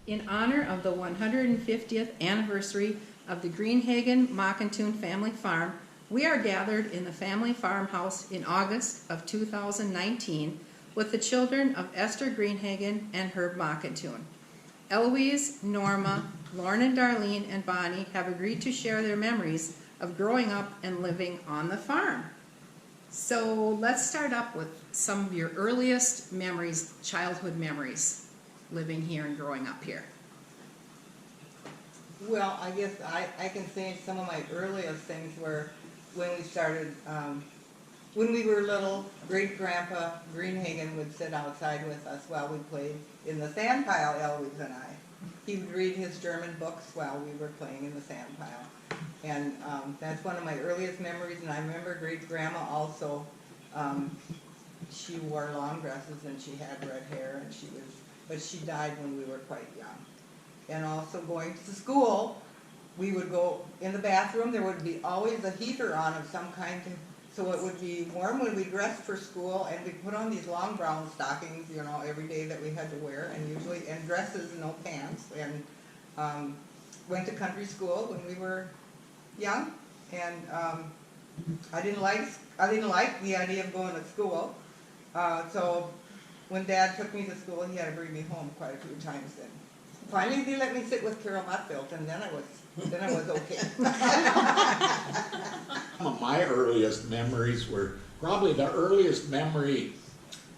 In honor of the 150th anniversary of the Greenhagen Mockatoon Family Farm, we are gathered in the family farmhouse in August of 2019 with the children of Esther Greenhagen and Herb Mockatoon. Eloise, Norma, Lauren and Darlene and Bonnie have agreed to share their memories of growing up and living on the farm. So let's start up with some of your earliest memories, childhood memories, living here and growing up here. Well, I guess I can say some of my earliest things were when we started, when we were little, great-grandpa Greenhagen would sit outside with us while we played in the sand pile, Eloise and I. He would read his German books while we were playing in the sand pile. And that's one of my earliest memories, and I remember great-grandma also, she wore long dresses and she had red hair, and but she died when we were quite young. And also going to school, we would go in the bathroom, there would be always a heater on of some kind, so it would be warm when we dressed for school, and we'd put on these long brown stockings, you know, every day that we had to wear, and dresses, no pants, and went to country school when we were young, and I didn't like the idea of going to school, so when Dad took me to school, he had to bring me home quite a few times then. Finally, they let me sit with Carol Mutfield, and then I was okay. Some of my earliest memories were, probably the earliest memory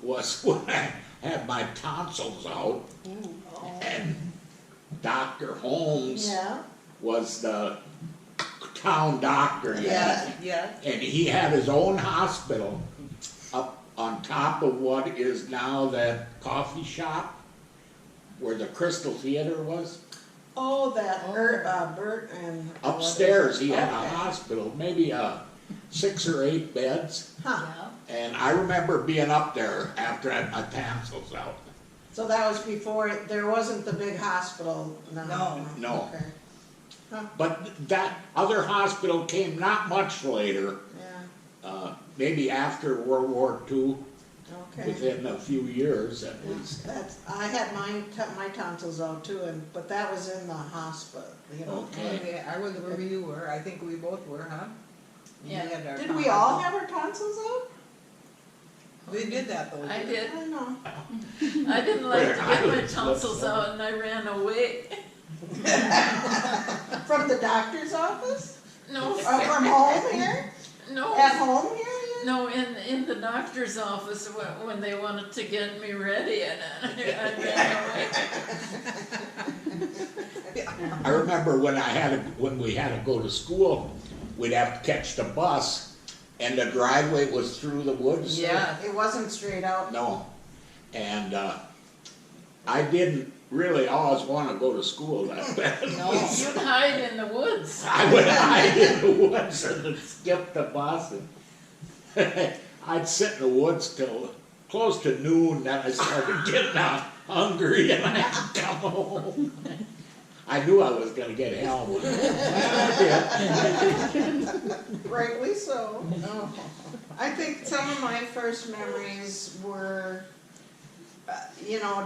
was when I had my tonsils out, and Dr. Holmes was the town doctor yet, and he had his own hospital up on top of what is now that coffee shop where the Crystal Theater was. Oh, that Bert and... Upstairs he had a hospital, maybe 6 or 8 beds. Huh. And I remember being up there after I had my tonsils out. So that was before, there wasn't the big hospital? No. Okay. Huh. But that other hospital came not much later, maybe after World War II, within a few years at least. I had my tonsils out too, but that was in the hospital, you know. Okay. I was where you were, I think we both were, huh? Yeah. Did we all have our tonsils out? We did that though. I did. I know. I didn't like to get my tonsils out and I ran away. From the doctor's office? No. Or from home here? No. At home here? No, in the doctor's office when they wanted to get me ready, and I ran away. I remember when we had to go to school, we'd have to catch the bus, and the driveway was through the woods. Yeah, it wasn't straight out. No, and I didn't really always want to go to school that bad. No. You'd hide in the woods. I would hide in the woods and skip the bus. I'd sit in the woods till close to noon, then I started getting hungry and I had to come home. I knew I was going to get hell. Rightly so. I think some of my first memories were,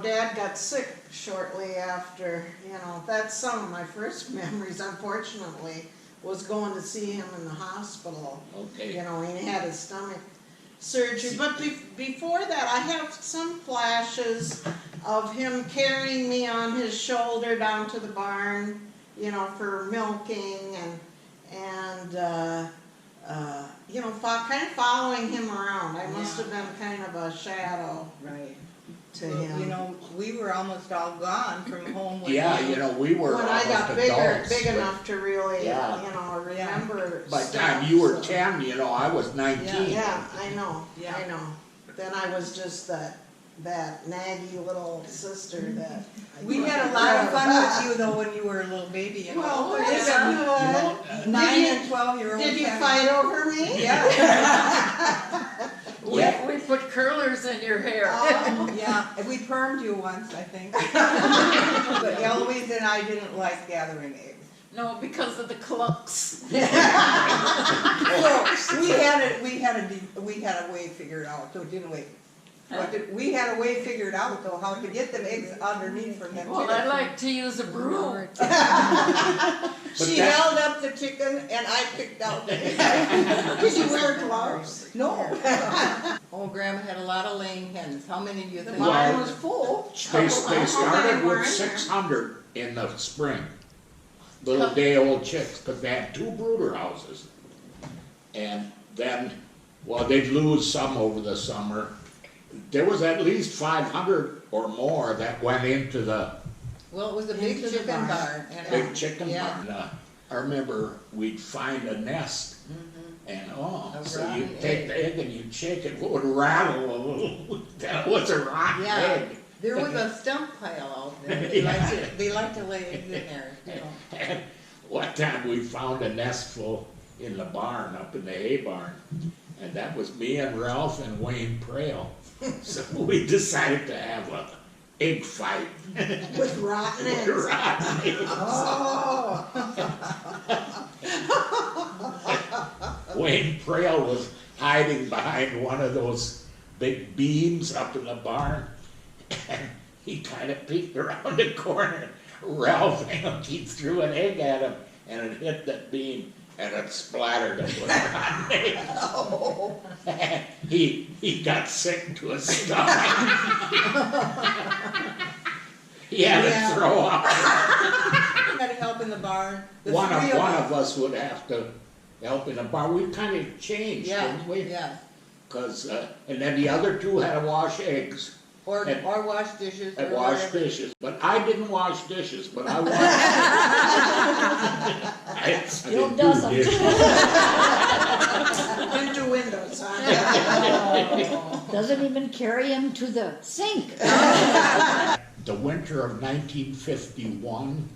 Dad got sick shortly after, that's some of my first memories, unfortunately, was going to see him in the hospital. Okay. He had his stomach surgery. But before that, I have some flashes of him carrying me on his shoulder down to the barn, for milking and kind of following him around. I must have been kind of a shadow. Right. To him. We were almost all gone from home. We were when I got adults, big enough to really, remember. By the stuff, time you were 10, I was 19. Yeah, I know. Then I was just that naggy little sister that. We had a lot of fun with you though when you were a little baby. Well, that's 9 and 12-year-old. Did you fight over me? Yeah. We put curlers in your hair. Yeah, we permed you once, I think. But Eloise and I didn't like gathering eggs. No, because of the clucks. So we had a way figured out, so didn't we? We had a way figured out though, how to get the eggs underneath from them Well, chickens. I like to use a broom. She that- held up the chicken and I picked out the eggs. Did you wear gloves? No. Oh, Grandma had a lot of laying hens. How many do you The think? barn was full. They How many started were in with there? 600 in the spring, little day-old chicks, because they had 2 brooder houses. And then, well, they'd lose some over the summer. There was at least 500 or more that went into the Well, it was a big Into the chicken barn. barn. and big chicken yeah. barn. I remember we'd find a nest, and A so rotten you'd take egg. the egg and you'd shake it, it would rattle a little. That was a rotten Yeah. egg. There was a stump pile out there. They like to lay eggs in there, you know. And one time we found a nest full in the barn, up in the hay barn, and that was me and Ralph and Wayne Prail. So we decided to have a egg fight. With rotten With eggs. rotten eggs. Oh. Wayne Prail was hiding behind one of those big beams up in the barn, and he kind of peeked around the corner. Ralph he threw an egg at him, and it hit that beam, and it splattered him with rotten eggs. Oh. He got sick to his stomach. He had Yeah. to throw up. Had to help in the barn. The One three of us would have to help in the barn. We kind of changed, Yeah, didn't we? yeah. 'Cause, and then the other 2 had to wash eggs Or And- wash dishes. and or wash whatever. dishes. But I didn't wash dishes, but I washed. I Still didn't do doesn't. dishes. Didn't do windows, huh? Doesn't even carry him to the sink. The winter of 1951,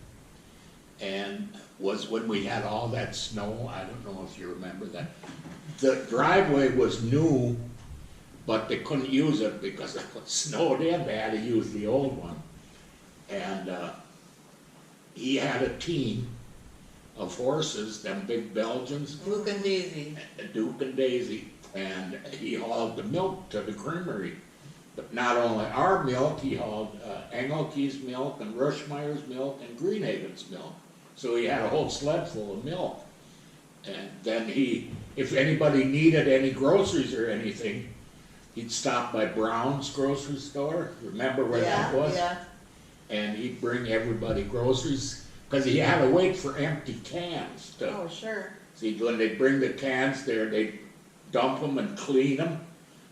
and was when we had all that snow. I don't know if you remember that. The driveway was new, but they couldn't use it because it was snowed in. They had to use the old one. And he had a team of horses, them big Belgians, Luke and Daisy. Duke and Daisy, and he hauled the milk to the creamery. But not only our milk, he hauled Engelke's milk and Rushmeyer's milk and Greenhaven's milk. So he had a whole sled full of milk. And then if anybody needed any groceries or anything, he'd stop by Brown's grocery store. Remember where that was? Yeah, And he'd bring everybody groceries, because he had to wait for empty cans to. Oh, sure. See, when they'd bring the cans there, they'd dump them and clean them,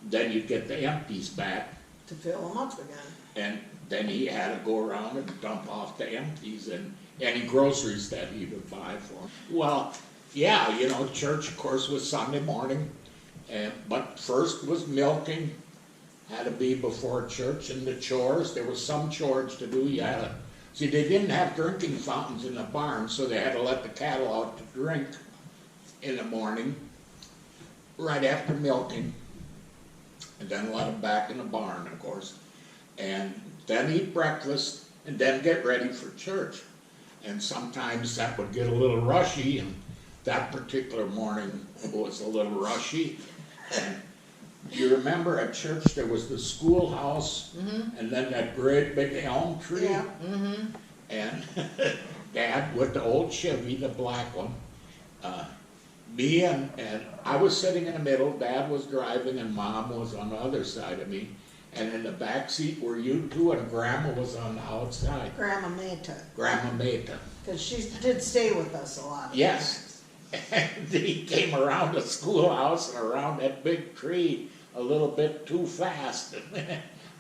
then you'd get the empties back, To fill them up again. and then he had to go around and dump off the empties and any groceries that he would buy for 'em. Well, yeah, you know, church, of course, was Sunday morning, but first was milking, had to be before church, and the chores, there was some chores to do, you had to, see, they didn't have drinking fountains in the barn, so they had to let the cattle out to drink in the morning, right after milking, and then let them back in the barn, of course, and then eat breakfast, and then get ready for church. And sometimes that would get a little rushy, and that particular morning was a little rushy. And you remember at church there was the schoolhouse, and then that great big elm tree? Yeah. And Dad with the old Chevy, the black one, me and I was sitting in the middle, Dad was driving, and Mom was on the other side of me. And in the back seat were you 2, and Grandma was on the outside. Grandma Meta, Grandma Meta. because she did stay with us a lot. of Yes. And he came around the schoolhouse and around that big tree a little bit too fast. And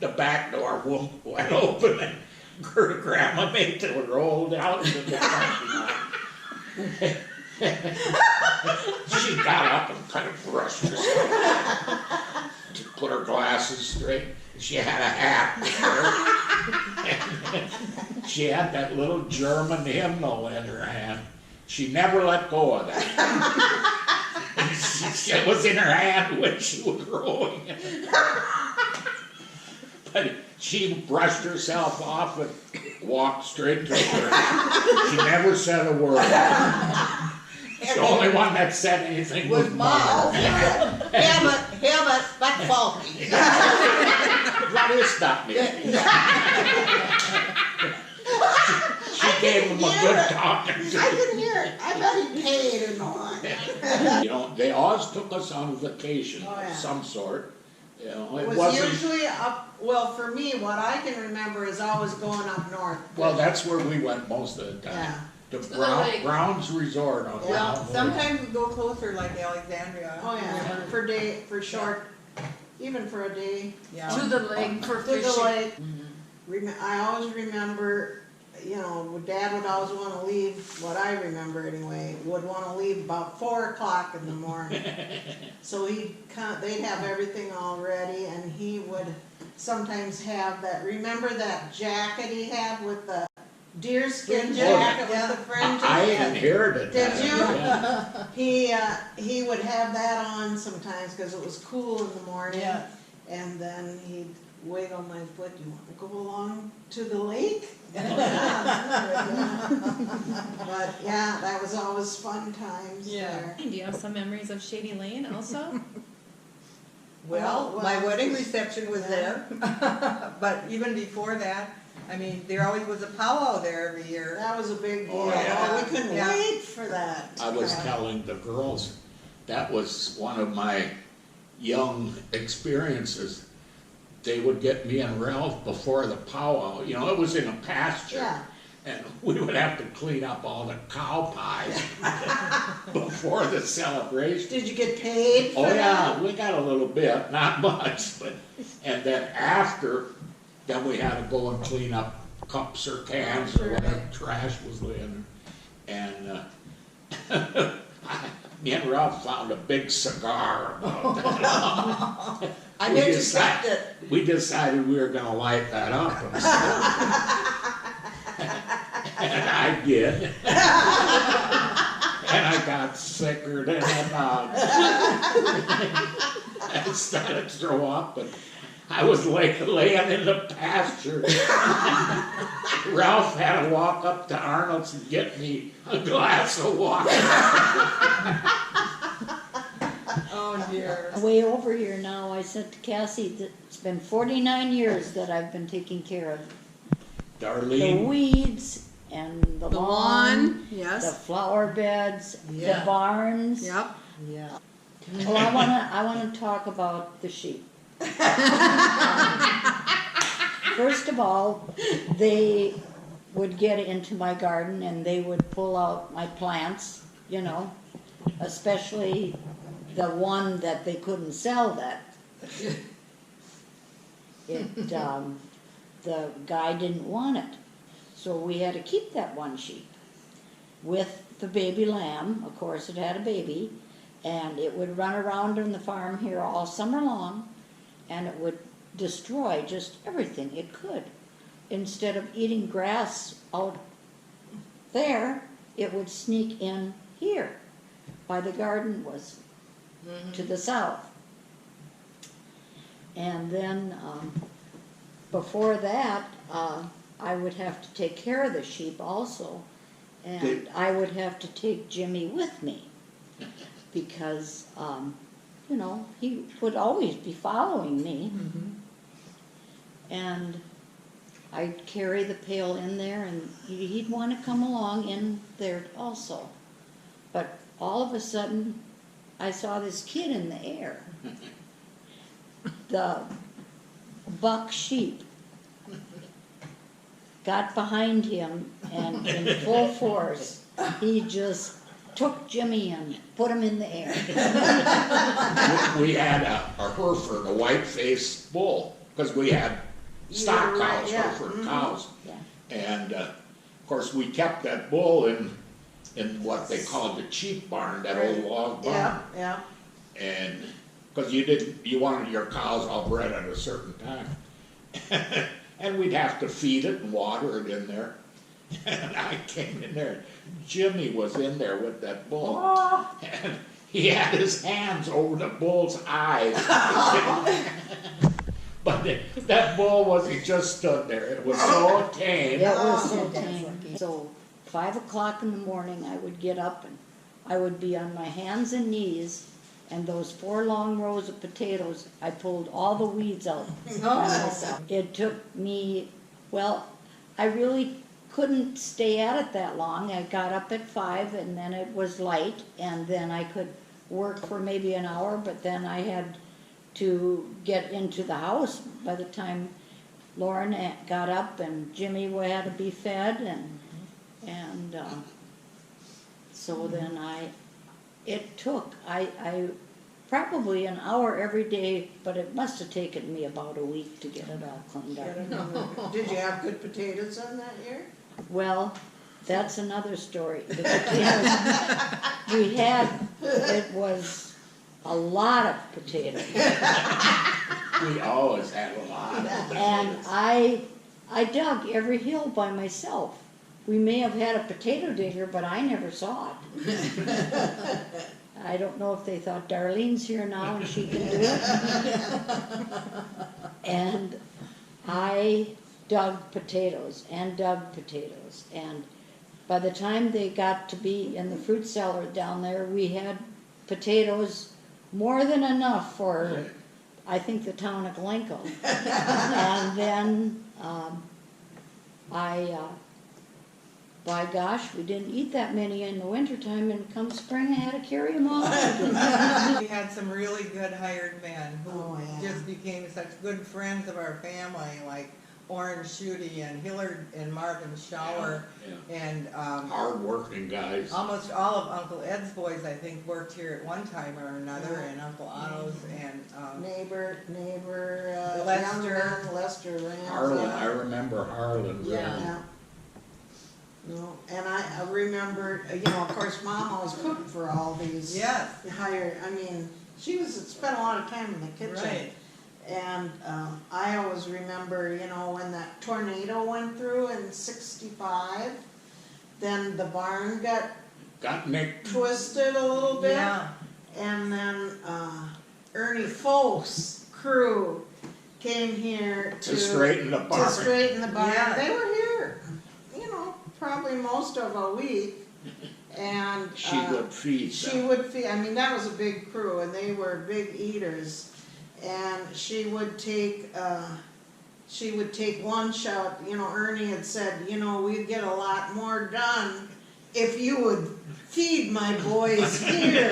the back door went open, and Grandma Meta rolled out into the parking lot. She got up and kind of brushed herself to put her glasses straight. She had a hat. She had that little German hymnal in her hand. She never let go of that. It was in her hand when she was rowing. But she brushed herself off and walked straight to her. She never said a word. The only one that said anything was Was Mom. Mom. Have it, but faulty. What is that mean? She gave him a good talking I to. can hear it. I bet he paid or not. You know, they always took us on vacation Oh, of yeah. some sort. You know, It it was wasn't, usually up, well, for me, what I can remember is always going up north. well, that's where we went most of the time. Yeah. To the Brown, lake. Brown's Resort on Well, Brown. sometimes we go closer like Alexandria. Oh, yeah, for short, even for a day. Yeah. To the lake for To the fishing. lake. I always remember, you know, Dad would always wanna leave, what I remember anyway, would wanna leave about 4 o'clock in the morning. So they'd have everything all ready, and he would sometimes have that, remember that jacket he had with the deerskin jacket with the fringes? I inherited Did that. you? Yeah. He would have that on sometimes, cause it was cool in the morning. Yeah. And then he'd wiggle my foot, you wanna go along to the lake? But yeah, that was always fun times there. Do you have some memories of Shady Lane also? Well, my Well, wedding reception was there, but even before that, I mean, there always was a powwow there every year. That was a big deal. Oh, yeah. Oh, we couldn't Yeah. wait for that. I was telling the girls, that was one of my young experiences. They would get me and Ralph before the powwow, you know, it was in a pasture. Yeah. And we would have to clean up all the cow pies before the celebration. Did you get paid for Oh that? yeah, we got a little bit, not much, but, and then after, then we had to go and clean up cups or cans or whatever trash was laying there. And, me and Ralph found a big cigar. I We didn't decided- expect it. We decided we were gonna light that up. And I did. And I got sicker than a dog. I started to throw up, and I was laying in the pasture. Ralph had to walk up to Arnold's and get me a glass of water. Oh dear. Way over here now, I said to Cassie that it's been 49 years that I've been taking care of the Darlene, weeds and the The lawn, lawn, the yes, flower beds, Yeah. the barns. yep. Yeah. Well, I wanna talk about the sheep. First of all, they would get into my garden and they would pull out my plants, you know, especially the one that they couldn't sell that. The guy didn't want it, so we had to keep that one sheep with the baby lamb. Of course, it had a baby, and it would run around on the farm here all summer long, and it would destroy just everything it could. Instead of eating grass out there, it would sneak in here, by the garden was to the south. And then, before that, I would have to take care of the sheep also, and I would have to take Jimmy with me, because, you know, he would always be following me. And I'd carry the pail in there, and he'd want to come along in there also. But all of a sudden, I saw this kid in the air. The buck sheep got behind him, and in full force, he just took Jimmy and put him in the air. we had a Hereford, a white-faced bull, because we had stock Right, cows, yeah. Hereford cows. Yeah. And, of course, we kept that bull in what they called the cheap barn, that old log barn. Yeah, yeah. And, because you wanted your cows all bred at a certain time. And we'd have to feed it and water it in there. And I came in there, Jimmy was in there with that bull. And he had his hands over the bull's eyes. But that bull he just stood there, it was so tame. It was so tame. So 5 o'clock in the morning, I would get up and I would be on my hands and knees And those 4 long rows of potatoes, I pulled all the weeds out by myself. It took me, well, I really couldn't stay at it that long. I got up at 5 and then it was light, and then I could work for maybe an hour, but then I had to get into the house by the time Lauren got up and Jimmy had to be fed, and so then it took, I probably an hour every day, but it must have taken me about a week to get it all cleaned up. Did you have good potatoes on that year? Well, that's another story. The potatoes we had, it was a lot of potatoes. We always had a lot of And potatoes. I dug every hill by myself. We may have had a potato digger, but I never saw it. I don't know if they thought Darlene's here now and she can do it. And I dug potatoes and dug potatoes. And by the time they got to be in the fruit cellar down there, we had potatoes more than enough for, I think, the town of Glencoe. And then by gosh, we didn't eat that many in the wintertime, and come spring I had to carry them all out. We had some really good hired men who Oh, yeah. just became such good friends of our family, like Orange Shooty and Hillard and Marvin Shower, Yeah. and Hard-working guys. almost all of Uncle Ed's boys, I think, worked here at one time or another, and Uncle Otto's, and Neighbor, Lester. young man, Lester Ramsey. Harlan, I remember Harlan. Yeah. Yeah. No, and I remember, of course, Mom always cooked for all these. yes, Hired, I mean, she spent a lot of time in the kitchen. right. And I always remember, when that tornado went through in '65, then the barn Got nicked. twisted a little bit. Yeah, And then Ernie Folk's crew came here To straighten the barn. to straighten the barn. Yeah. They were here, probably most of a week. And She would feed she them. would feed, that was a big crew, and they were big eaters. And she would take lunch out, Ernie had said, we'd get a lot more done if you would feed my boys here.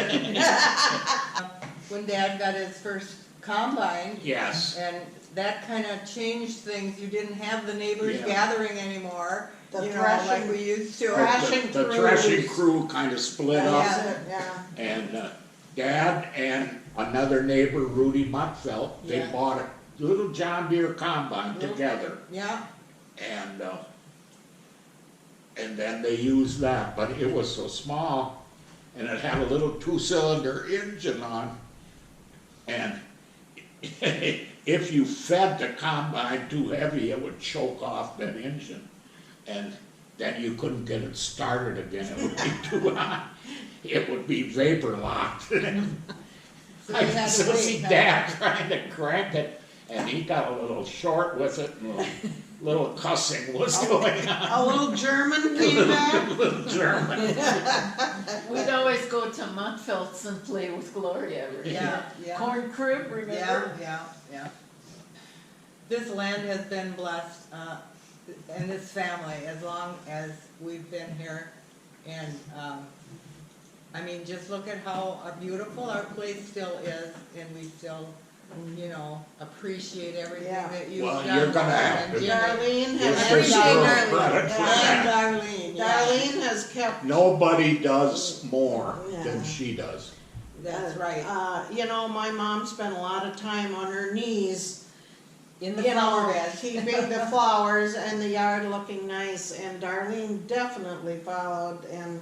when Dad got his first combine, Yes. and that kind of changed things. You didn't have the neighbors Yeah. gathering anymore, The like threshing- we used to. Threshing The crews. threshing crew kind of split up, That's it, yeah. and Dad and another neighbor, Rudy Mutfeld, they Yeah. bought a little John Deere combine together, Yeah, and then they used that, but it was so small, and it had a little 2-cylinder engine on, and if you fed the combine too heavy, it would choke off that engine, and then you couldn't get it started again, it would be too hot, it would be vapor locked. so I you had to still wait. see huh? Dad trying to crank it, and he got a little short with it, and a little cussing was going on. A little German came back. Little German. We'd always go to Mutfeld's and play with Gloria. Yeah, yeah. Corn crib, Yeah, remember? yeah. This land has been blessed, and this family, as long as we've been here. And, just look at how beautiful our place still is, and we still, appreciate everything Yeah. that you've Well, done. you're gonna have and to- Jimmy. Darlene Give has, her some Darlene. credit for And that. Darlene, yeah. Darlene has kept. Nobody does more than Yeah. she does. That's right. My mom spent a lot of time on her knees, In the flower bed. keeping the flowers and the yard looking nice, and Darlene definitely followed in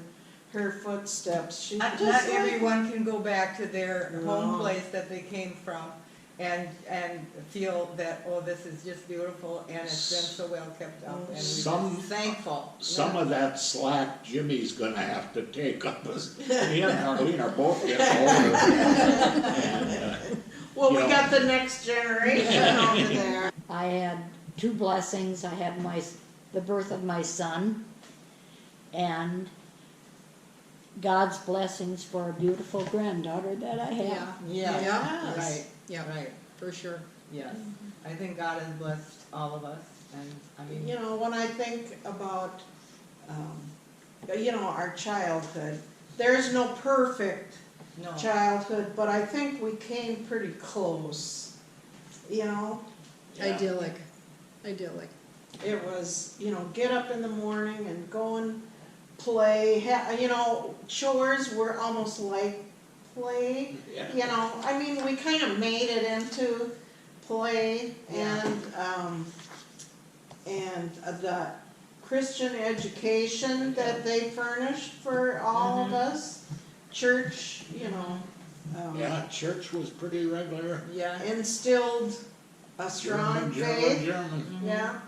her footsteps. She Not just like- everyone can go back to their home No. place that they came from and feel that, oh, this is just beautiful, and it's been so well kept up, and we're Some- just thankful. Some of that slack Jimmy's gonna have to take up, as he and Arlene are both getting older. And, Well, we you know. got the next generation over there. I had 2 blessings. I had the birth of my son, and God's blessings for a beautiful granddaughter that I have. Yeah, Yes. right, Yeah, right, for sure. yes. I think God has blessed all of us, and, I mean, You know, when I think about, you know, our childhood, there's no perfect no, childhood, but I think we came pretty close, you know? Idyllic, idyllic. It was, you know, get up in the morning and go and play, you know, chores were almost like play, Yeah. you know, I mean, we kind of made it into play Yeah. and the Christian education that they furnished for all of us, church, you know, Yeah, church was pretty regular. yeah, instilled a strong German, faith, German. yeah,